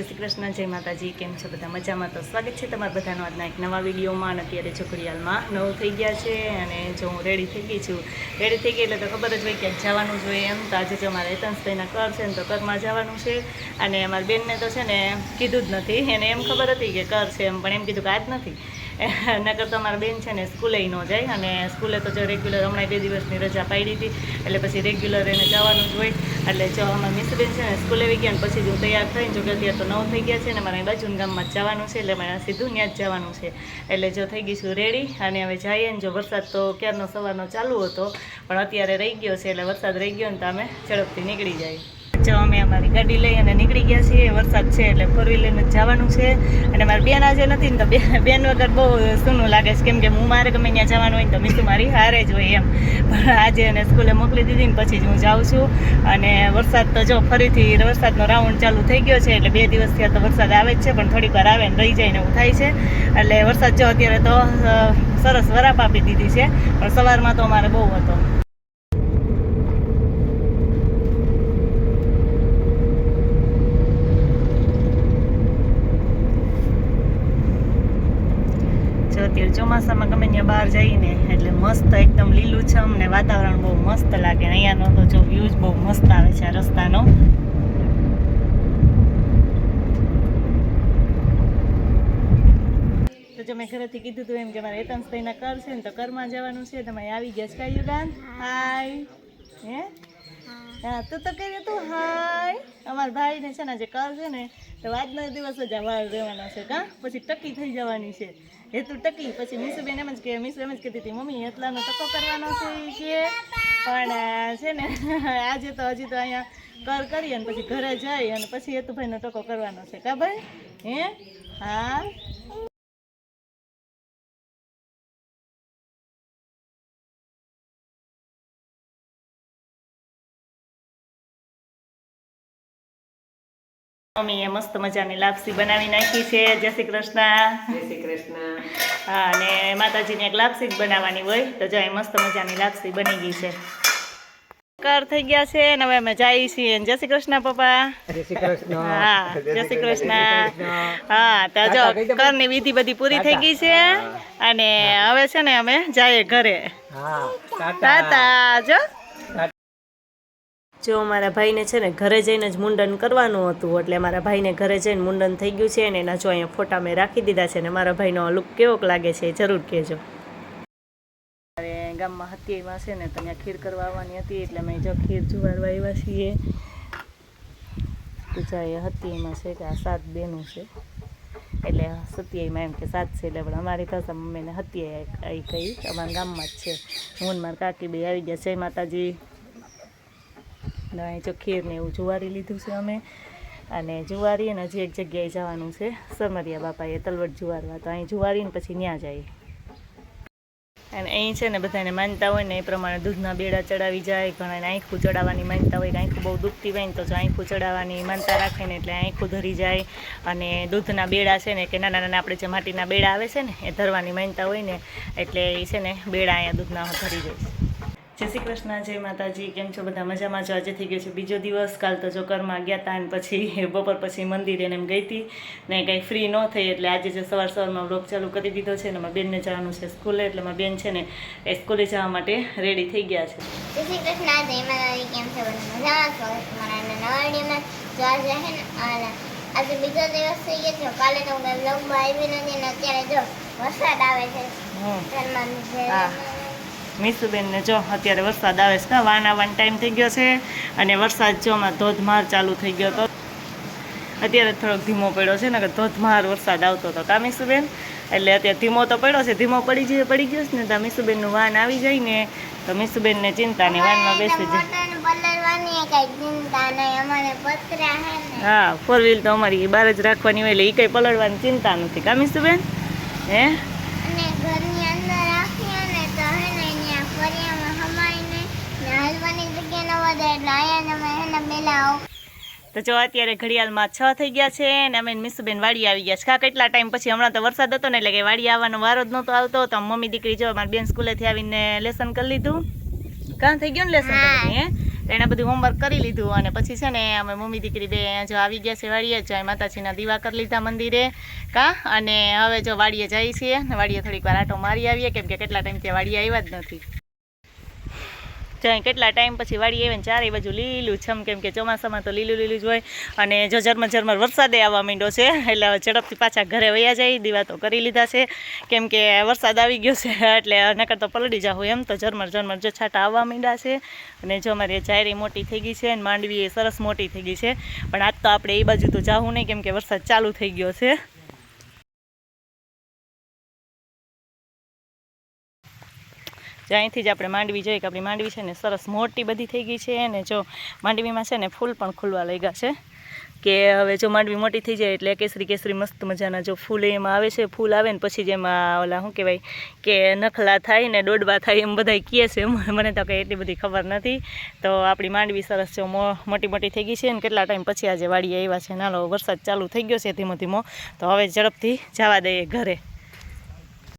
જય શ્રી કૃષ્ણ, જય માતાજી. કેમ છો બધા? મજામાં? તો સ્વાગત છે તમારા બધાનો આજના એક નવા વિડીયોમાં. અને અત્યારે છોકરીયાલમાં 9 થઈ ગયા છે અને જો હું રેડી થઈ ગઈ છું. રેડી થઈ ગઈ એટલે તો ખબર જ હોય ક્યાંક જવાનું જોઈએ એમ. તો આજે જો અમારા હેતંશભાઈના ઘર છે ને તો ઘરમાં જવાનું છે. અને અમારી બેનને તો છે ને કીધું જ નથી, એને એમ ખબર હતી કે ઘર છે એમ, પણ એમ કીધું કે આજ નથી. નકર તો અમારા બેન છે ને સ્કૂલે ન જાય, અને સ્કૂલે તો જો રેગ્યુલર હમણાં 2 દિવસની રજા પાડી હતી એટલે પછી રેગ્યુલર એને જવાનું જ હોય. એટલે જો અમારા મિસબેન છે ને સ્કૂલે આવી ગયા ને પછી હું તૈયાર થઈને, જો કે અત્યારે તો 9 થઈ ગયા છે ને મારા બાજુના ગામમાં જ જવાનું છે, એટલે મારે સીધું ત્યાં જ જવાનું છે. એટલે જો થઈ ગઈશું રેડી અને હવે જઈએ ને. જો વરસાદ તો ક્યારનો સવારનો ચાલુ હતો પણ અત્યારે રહી ગયો છે, એટલે વરસાદ રહી ગયો ને તો અમે ઝડપથી નીકળી જાય. જો અમે અમારી ગાડી લઈ અને નીકળી ગયા છીએ. વરસાદ છે એટલે 4 વ્હીલરને જવાનું છે. અને મારી બેન આજે નથી ને તો બેન વગર બહુ સૂનું લાગે છે, કેમ કે હું મારે ગમે ત્યાં જવાનું હોય ને તો મીસુ મારી હારે જ હોય એમ. પણ આજે એને સ્કૂલે મોકલી દીધી ને પછી જ હું જાઉં છું. અને વરસાદ તો જો ફરીથી વરસાદનો રાઉન્ડ ચાલુ થઈ ગયો છે, એટલે 2 દિવસથી આ તો વરસાદ આવે જ છે, પણ થોડીક વાર આવે ને રહી જાય ને એવું થાય છે. એટલે વરસાદ જો અત્યારે તો સરસ વરાપ આપી દીધી છે, પણ સવારમાં તો અમારે બહુ હતો. અત્યારે ચોમાસામાં ગમે ત્યાં બહાર જઈને એટલે મસ્ત એકદમ લીલુંછમ ને વાતાવરણ બહુ મસ્ત લાગે. અહીંયાનો તો જો વ્યૂઝ બહુ મસ્ત આવે છે આ રસ્તાનો. તો જો મેં ઘરેથી કીધું હતું એમ કે મારા હેતંશભાઈના ઘર છે ને તો ઘરમાં જવાનું છે. તમે આવી ગયા છે યુગાન? હાય. હે હા, તું તો કહી તું હાય. અમારા ભાઈને છે ને જે ઘર છે ને તો આજનો દિવસ જ આ વાર રહેવાનો છે, કાં પછી ટકી થઈ જવાની છે. એ તું ટકી પછી મીસુબેન એમ જ કે, મીસુ એમ જ કહેતી હતી મમ્મી એટલાનો ટકો કરવાનો છે કે, પણ છે ને આજે તો હજી તો અહીંયા કર કરીએ ને પછી ઘરે જઈ અને પછી હેતુભાઈનો ટકો કરવાનો છે. કા ભાઈ? હે હા. મમ્મીએ મસ્ત મજાની લાપસી બનાવી નાખી છે. જય શ્રી કૃષ્ણ. જય શ્રી કૃષ્ણ. હા, અને માતાજીને એક લાપસી જ બનાવવાની હોય તો જો મસ્ત મજાની લાપસી બની ગઈ છે. કર થઈ ગયા છે ને હવે અમે જઈએ છીએ. જય શ્રી કૃષ્ણ પપ્પા. જય શ્રી કૃષ્ણ. હા, જય શ્રી કૃષ્ણ. હા, તો જો કરની વિધિ બધી પૂરી થઈ ગઈ છે અને હવે છે ને અમે જઈએ ઘરે. હા, તાતા. જો મારા ભાઈને છે ને ઘરે જઈને જ મુંડન કરવાનું હતું, એટલે મારા ભાઈને ઘરે જઈને મુંડન થઈ ગયું છે. અને એના જો અહીંયા ફોટા મેં રાખી દીધા છે. ને મારા ભાઈનો લુક કેવોક લાગે છે જરૂર કહેજો. અરે ગામમાં હત્યામાં છે ને તો અહીંયા ખીર કરવા આવવાની હતી, એટલે અમે જો ખીર જુવારવા આવ્યા છીએ. તો જાય હત્યામાં છે કે આ 7 બહેનું છે, એટલે સત્યાઈમાં એમ કે 7 છે, એટલે પણ અમારી ભાષામાં મમ્મીને હત્યાઈ આવી કહી. અમારા ગામમાં જ છે. હું ને મારા કાકી બે આવી ગયા. જય માતાજી. અહીં જો ખીર ને એવું જુવારી લીધું છે અમે, અને જુવારી અને હજી એક જગ્યાએ જવાનું છે સમરિયા બાપાએ તલવટ જુવારવા, તો અહીં જુવારીને પછી ત્યાં જઈએ. અને અહીં છે ને બધાને માનતા હોય ને એ પ્રમાણે દૂધના બેડા ચડાવી જાય. ઘણાને આંખું ચડાવવાની માનતા હોય કે આંખું બહુ દુખતી હોય ને તો જો આંખું ચડાવવાની માનતા રાખે ને એટલે આંખું ધરી જાય. અને દૂધના બેડા છે ને કે નાના નાના આપણે જે માટીના બેડા આવે છે ને એ ધરવાની માનતા હોય ને એટલે એ છે ને બેડા અહીંયા દૂધના ધરી જાય. જય શ્રી કૃષ્ણ, જય માતાજી. કેમ છો બધા? મજામાં છો? આજે થઈ ગયો છે બીજો દિવસ. કાલ તો જો ઘરમાં ગયા હતા અને પછી બપોર પછી મંદિરે એમ ગઈ હતી ને કંઈ ફ્રી ન થઈ, એટલે આજે જે સવારમાં વ્લોગ ચાલુ કરી દીધો છે. ને મારા બેનને જવાનું છે સ્કૂલે, એટલે મારા બેન છે ને એ સ્કૂલે જવા માટે રેડી થઈ ગયા છે. જય શ્રી કૃષ્ણ, જય માતાજી. કેમ છો બધા? મજામાં છો? મારા નવા વિડીયોમાં જો આજે છે ને આજે બીજો દિવસ થઈ ગયો છે. કાલે તો હું વ્લોગમાં આવી નથી ને અત્યારે જો વરસાદ આવે છે ઘરમાં. મીસુબેનને જો અત્યારે વરસાદ આવે છે, કાં વાન આવવાનો ટાઈમ થઈ ગયો છે અને વરસાદ જો માં ધોધમાર ચાલુ થઈ ગયો હતો. અત્યારે થોડોક ધીમો પડ્યો છે ને કે ધોધમાર વરસાદ આવતો હતો. કાં મીસુબેન? એટલે અત્યારે ધીમો તો પડ્યો છે, ધીમો પડી ગયો છે ને તો મીસુબેનનું વાન આવી જાય ને તો મીસુબેનને ચિંતા ને વાનમાં બેસી જાય. હા, 4 વ્હીલ તો અમારી બહાર જ રાખવાની હોય એટલે એ કંઈ પલળવાની ચિંતા નથી. કાં મીસુબેન? હે તો જો અત્યારે ઘડિયાળમાં 6 થઈ ગયા છે અને અમે મીસુબેન વાડી આવી ગયા છે. કા કેટલા ટાઈમ પછી? હમણાં તો વરસાદ હતો ને એટલે કે વાડી આવવાનો વારો જ નહોતો આવતો. તો મમ્મી દીકરી જો મારી બેન સ્કૂલેથી આવીને લેસન કરી લીધું. કાં થઈ ગયું ને લેસન? હે તો એણે બધું હોમવર્ક કરી લીધું અને પછી છે ને અમે મમ્મી દીકરી બે જો આવી ગયા છે વાડીએ, જો માતાજીના દીવા કરી લીધા મંદિરે અને હવે જો વાડીએ જઈએ છીએ. વાડીએ થોડીક વાર આટો મારી આવીએ, કેમ કે કેટલા ટાઈમથી વાડીએ આવ્યા જ નથી. જ્યાં કેટલા ટાઈમ પછી વાડી આવે ને ચારે બાજુ લીલું છમ, કેમ કે ચોમાસામાં તો લીલું લીલું જ હોય. અને જો ઝરમર વરસાદે આવવા માંડ્યો છે, એટલે હવે ઝડપથી પાછા ઘરે વયા જાય. દીવા તો કરી લીધા છે, કેમ કે વરસાદ આવી ગયો છે, એટલે નકર તો પલળી જાવ એમ. તો ઝરમર જો છાંટા આવવા માંડ્યા છે. અને જો અમારી જાયરી મોટી થઈ ગઈ છે અને માંડવી એ સરસ મોટી થઈ ગઈ છે. પણ આજ તો આપણે એ બાજુ તો જાવું નહીં, કેમ કે વરસાદ ચાલુ થઈ ગયો છે. અહીંથી જ આપણે માંડવી જોઈએ કે આપણી માંડવી છે ને સરસ મોટી બધી થઈ ગઈ છે. અને જો માંડવીમાં છે ને ફૂલ પણ ખુલવા લાગ્યા છે, કે હવે જો માંડવી મોટી થઈ જાય એટલે કેસરી મસ્ત મજાના જો ફૂલ એમાં આવે છે. ફૂલ આવે ને પછી જેમાં ઓલા શું કહેવાય કે નખલા થાય ને દોડવા થાય એમ બધા કહે છે. મને તો કંઈ એટલી બધી ખબર નથી. તો આપણી માંડવી સરસ જો મોટી થઈ ગઈ છે ને કેટલા ટાઈમ પછી આજે વાડીએ આવ્યા છે. નાનો વરસાદ ચાલુ થઈ ગયો છે ધીમો ધીમો, તો હવે ઝડપથી જવા દઈએ ઘરે.